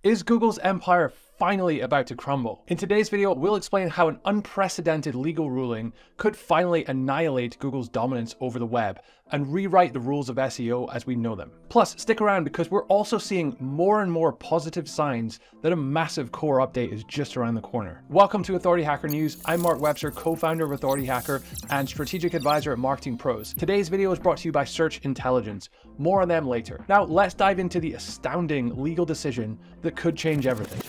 Is Google's empire finally about to crumble? In today's video, we'll explain how an unprecedented legal ruling could finally annihilate Google's dominance over the web and rewrite the rules of SEO as we know them. Plus, stick around because we're also seeing more and more positive signs that a massive core update is just around the corner. Welcome to Authority Hacker News. I'm Mark Webster, co-founder of Authority Hacker and strategic advisor at Marketing Pros. Today's video is brought to you by Search Intelligence. More on them later. Now, let's dive into the astounding legal decision that could change everything.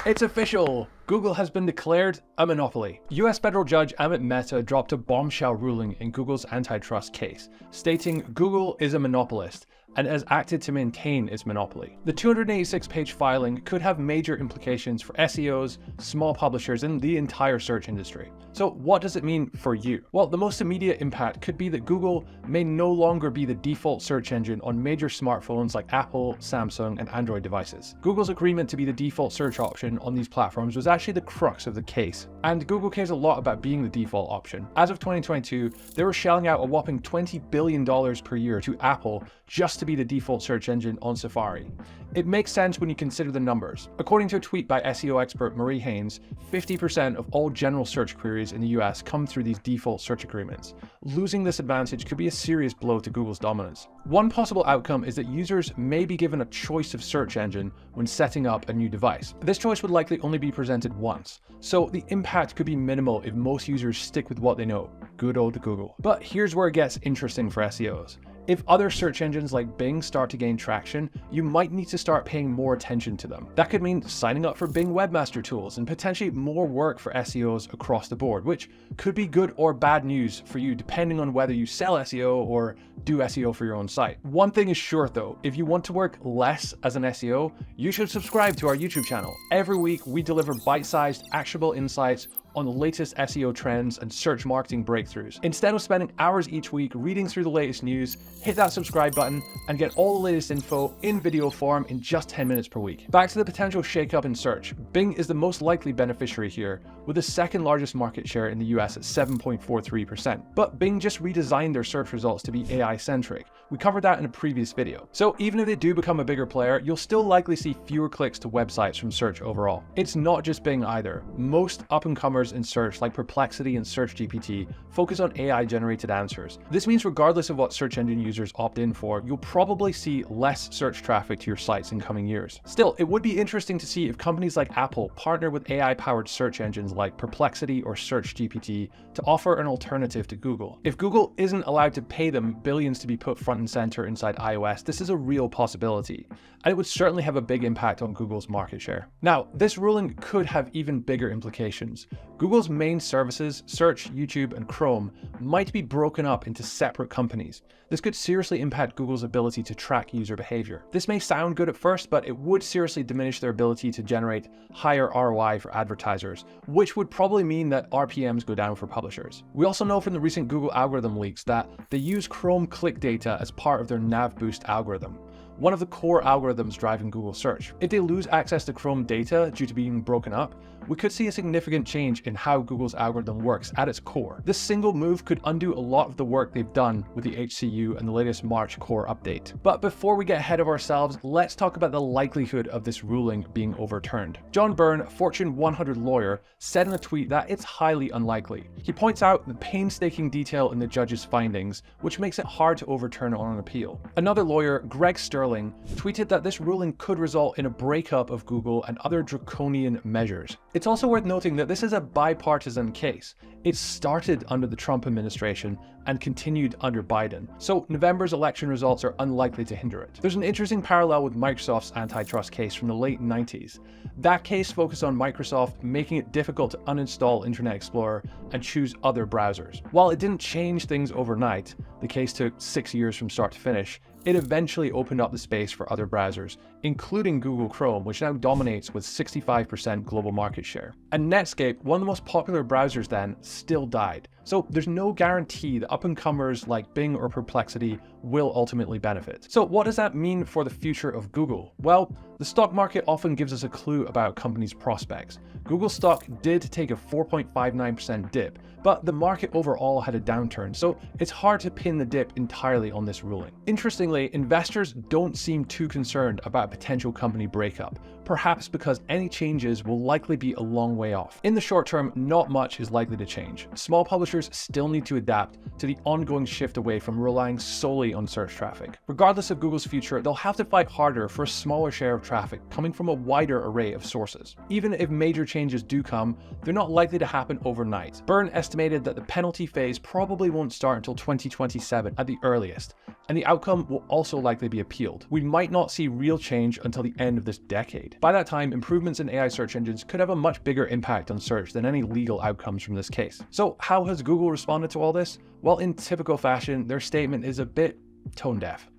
It's official! Google has been declared a monopoly. US federal judge Amit Mehta dropped a bombshell ruling in Google's antitrust case, stating Google is a monopolist and has acted to maintain its monopoly. The 286-page filing could have major implications for SEOs, small publishers, and the entire search industry. So what does it mean for you? Well, the most immediate impact could be that Google may no longer be the default search engine on major smartphones like Apple, Samsung, and Android devices. Google's agreement to be the default search option on these platforms was actually the crux of the case. And Google cares a lot about being the default option. As of 2022, they were shelling out a whopping $20 billion per year to Apple just to be the default search engine on Safari. It makes sense when you consider the numbers. According to a tweet by SEO expert Marie Haynes, 50% of all general search queries in the US come through these default search agreements. Losing this advantage could be a serious blow to Google's dominance. One possible outcome is that users may be given a choice of search engine when setting up a new device. This choice would likely only be presented once, so the impact could be minimal if most users stick with what they know, good old Google. But here's where it gets interesting for SEOs. If other search engines like Bing start to gain traction, you might need to start paying more attention to them. That could mean signing up for Bing Webmaster Tools and potentially more work for SEOs across the board, which could be good or bad news for you depending on whether you sell SEO or do SEO for your own site. One thing is sure though, if you want to work less as an SEO, you should subscribe to our YouTube channel. Every week we deliver bite-sized, actionable insights on the latest SEO trends and search marketing breakthroughs. Instead of spending hours each week reading through the latest news, hit that subscribe button and get all the latest info in video form in just 10 minutes per week. Back to the potential shakeup in search. Bing is the most likely beneficiary here, with the second largest market share in the US at 7.43%. But Bing just redesigned their search results to be AI-centric. We covered that in a previous video. So even if they do become a bigger player, you'll still likely see fewer clicks to websites from search overall. It's not just Bing either. Most up-and-comers in search like Perplexity and SearchGPT focus on AI-generated answers. This means regardless of what search engine users opt in for, you'll probably see less search traffic to your sites in coming years. Still, it would be interesting to see if companies like Apple partner with AI-powered search engines like Perplexity or SearchGPT to offer an alternative to Google. If Google isn't allowed to pay them billions to be put front and center inside iOS, this is a real possibility, and it would certainly have a big impact on Google's market share. Now, this ruling could have even bigger implications. Google's main services, Search, YouTube, and Chrome, might be broken up into separate companies. This could seriously impact Google's ability to track user behavior. This may sound good at first, but it would seriously diminish their ability to generate higher ROI for advertisers, which would probably mean that RPMs go down for publishers. We also know from the recent Google algorithm leaks that they use Chrome click data as part of their nav boost algorithm, one of the core algorithms driving Google search. If they lose access to Chrome data due to being broken up, we could see a significant change in how Google's algorithm works at its core. This single move could undo a lot of the work they've done with the HCU and the latest March core update. But before we get ahead of ourselves, let's talk about the likelihood of this ruling being overturned. John Byrne, a Fortune 100 lawyer, said in a tweet that it's highly unlikely. He points out the painstaking detail in the judge's findings, which makes it hard to overturn on an appeal. Another lawyer, Greg Sterling, tweeted that this ruling could result in a breakup of Google and other draconian measures. It's also worth noting that this is a bipartisan case. It started under the Trump administration and continued under Biden, so November's election results are unlikely to hinder it. There's an interesting parallel with Microsoft's antitrust case from the late 90s. That case focused on Microsoft making it difficult to uninstall Internet Explorer and choose other browsers. While it didn't change things overnight, the case took 6 years from start to finish, it eventually opened up the space for other browsers, including Google Chrome, which now dominates with 65% global market share. And Netscape, one of the most popular browsers then, still died. So there's no guarantee that up-and-comers like Bing or Perplexity will ultimately benefit. So what does that mean for the future of Google? Well, the stock market often gives us a clue about companies' prospects. Google stock did take a 4.59% dip, but the market overall had a downturn, so it's hard to pin the dip entirely on this ruling. Interestingly, investors don't seem too concerned about a potential company breakup, perhaps because any changes will likely be a long way off. In the short term, not much is likely to change. Small publishers still need to adapt to the ongoing shift away from relying solely on search traffic. Regardless of Google's future, they'll have to fight harder for a smaller share of traffic coming from a wider array of sources. Even if major changes do come, they're not likely to happen overnight. Byrne estimated that the penalty phase probably won't start until 2027 at the earliest, and the outcome will also likely be appealed. We might not see real change until the end of this decade. By that time, improvements in AI search engines could have a much bigger impact on search than any legal outcomes from this case. So how has Google responded to all this? Well, in typical fashion, their statement is a bit tone deaf.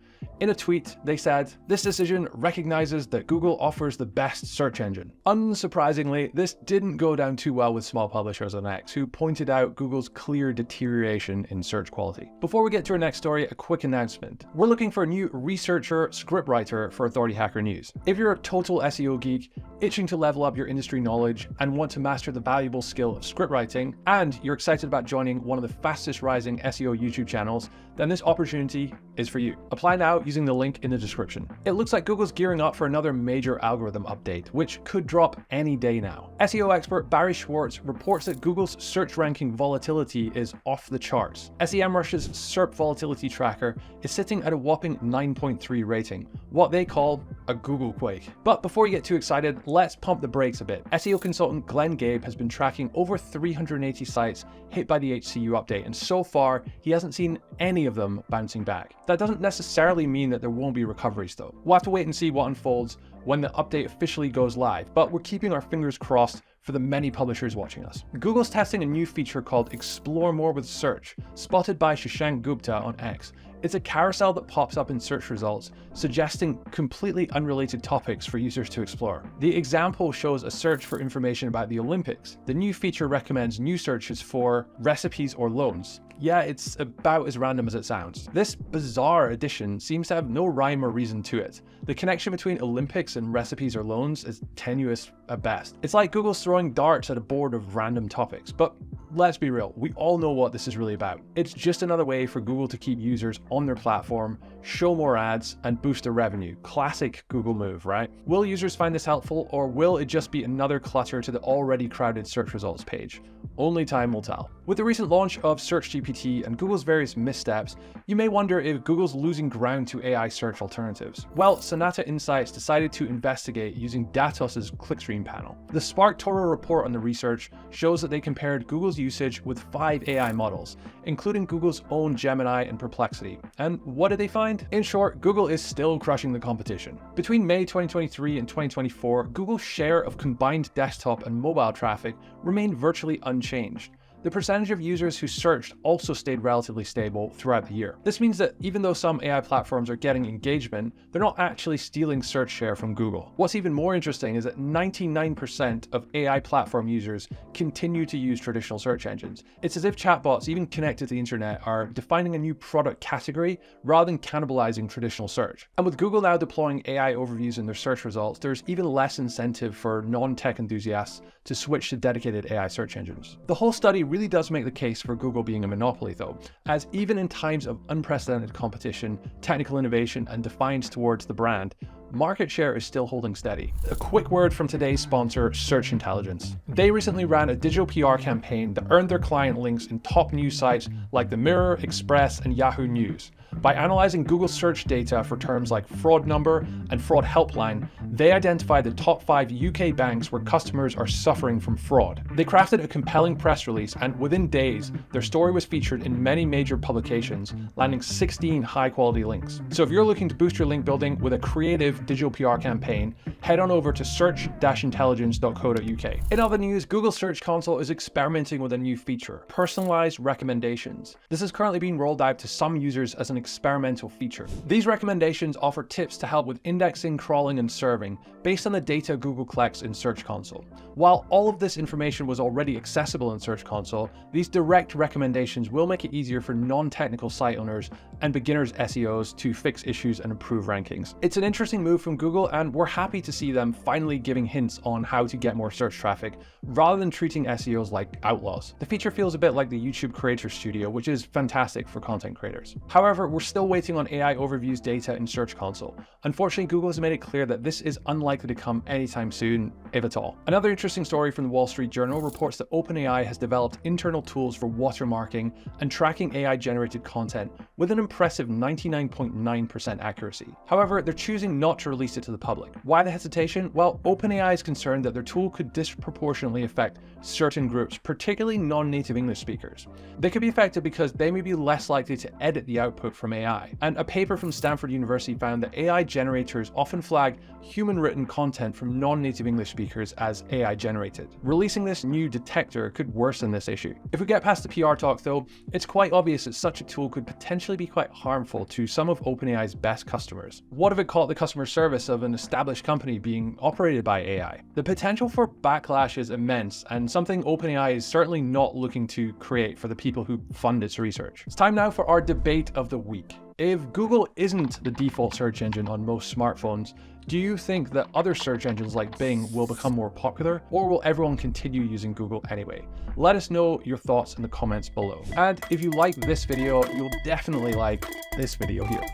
In a tweet, they said, "This decision recognizes that Google offers the best search engine." Unsurprisingly, this didn't go down too well with small publishers on X, who pointed out Google's clear deterioration in search quality. Before we get to our next story, a quick announcement. We're looking for a new researcher, scriptwriter for Authority Hacker News. If you're a total SEO geek, itching to level up your industry knowledge, and want to master the valuable skill of scriptwriting, and you're excited about joining one of the fastest rising SEO YouTube channels, then this opportunity is for you. Apply now using the link in the description. It looks like Google's gearing up for another major algorithm update, which could drop any day now. SEO expert Barry Schwartz reports that Google's search ranking volatility is off the charts. SEMrush's SERP volatility tracker is sitting at a whopping 9.3 rating, what they call a Google quake. But before you get too excited, let's pump the brakes a bit. SEO consultant Glenn Gabe has been tracking over 380 sites hit by the HCU update, and so far, he hasn't seen any of them bouncing back. That doesn't necessarily mean that there won't be recoveries though. We'll have to wait and see what unfolds when the update officially goes live, but we're keeping our fingers crossed for the many publishers watching us. Google's testing a new feature called Explore More with Search, spotted by Shashank Gupta on X. It's a carousel that pops up in search results, suggesting completely unrelated topics for users to explore. The example shows a search for information about the Olympics. The new feature recommends new searches for recipes or loans. Yeah, it's about as random as it sounds. This bizarre addition seems to have no rhyme or reason to it. The connection between Olympics and recipes or loans is tenuous at best. It's like Google's throwing darts at a board of random topics, but let's be real, we all know what this is really about. It's just another way for Google to keep users on their platform, show more ads, and boost their revenue. Classic Google move, right? Will users find this helpful, or will it just be another clutter to the already crowded search results page? Only time will tell. With the recent launch of SearchGPT and Google's various missteps, you may wonder if Google's losing ground to AI search alternatives. Well, Sonata Insights decided to investigate using Datos's clickstream panel. The SparkToro report on the research shows that they compared Google's usage with 5 AI models, including Google's own Gemini and Perplexity. And what did they find? In short, Google is still crushing the competition. Between May 2023 and 2024, Google's share of combined desktop and mobile traffic remained virtually unchanged. The percentage of users who searched also stayed relatively stable throughout the year. This means that even though some AI platforms are getting engagement, they're not actually stealing search share from Google. What's even more interesting is that 99% of AI platform users continue to use traditional search engines. It's as if chatbots, even connected to the internet, are defining a new product category rather than cannibalizing traditional search. And with Google now deploying AI overviews in their search results, there's even less incentive for non-tech enthusiasts to switch to dedicated AI search engines. The whole study really does make the case for Google being a monopoly though, as even in times of unprecedented competition, technical innovation, and defiance towards the brand, market share is still holding steady. A quick word from today's sponsor, Search Intelligence. They recently ran a digital PR campaign that earned their client links in top news sites like The Mirror, Express, and Yahoo News. By analyzing Google search data for terms like fraud number and fraud helpline, they identified the top 5 UK banks where customers are suffering from fraud. They crafted a compelling press release, and within days, their story was featured in many major publications, landing 16 high-quality links. So if you're looking to boost your link building with a creative digital PR campaign, head on over to search-intelligence.co.uk. In other news, Google Search Console is experimenting with a new feature, personalized recommendations. This is currently being rolled out to some users as an an experimental feature. These recommendations offer tips to help with indexing, crawling, and serving based on the data Google collects in Search Console. While all of this information was already accessible in Search Console, these direct recommendations will make it easier for non-technical site owners and beginners SEOs to fix issues and improve rankings. It's an interesting move from Google, and we're happy to see them finally giving hints on how to get more search traffic rather than treating SEOs like outlaws. The feature feels a bit like the YouTube Creator Studio, which is fantastic for content creators. However, we're still waiting on AI Overviews data in Search Console. Unfortunately, Google has made it clear that this is unlikely to come anytime soon, if at all. Another interesting story from the Wall Street Journal reports that OpenAI has developed internal tools for watermarking and tracking AI-generated content with an impressive 99.9% accuracy. However, they're choosing not to release it to the public. Why the hesitation? Well, OpenAI is concerned that their tool could disproportionately affect certain groups, particularly non-native English speakers. They could be affected because they may be less likely to edit the output from AI. And a paper from Stanford University found that AI generators often flag human-written content from non-native English speakers as AI-generated. Releasing this new detector could worsen this issue. If we get past the PR talk though, it's quite obvious that such a tool could potentially be quite harmful to some of OpenAI's best customers. What if it caught the customer service of an established company being operated by AI? The potential for backlash is immense, and something OpenAI is certainly not looking to create for the people who fund its research. It's time now for our debate of the week. If Google isn't the default search engine on most smartphones, do you think that other search engines like Bing will become more popular, or will everyone continue using Google anyway? Let us know your thoughts in the comments below. And if you like this video, you'll definitely like this video here.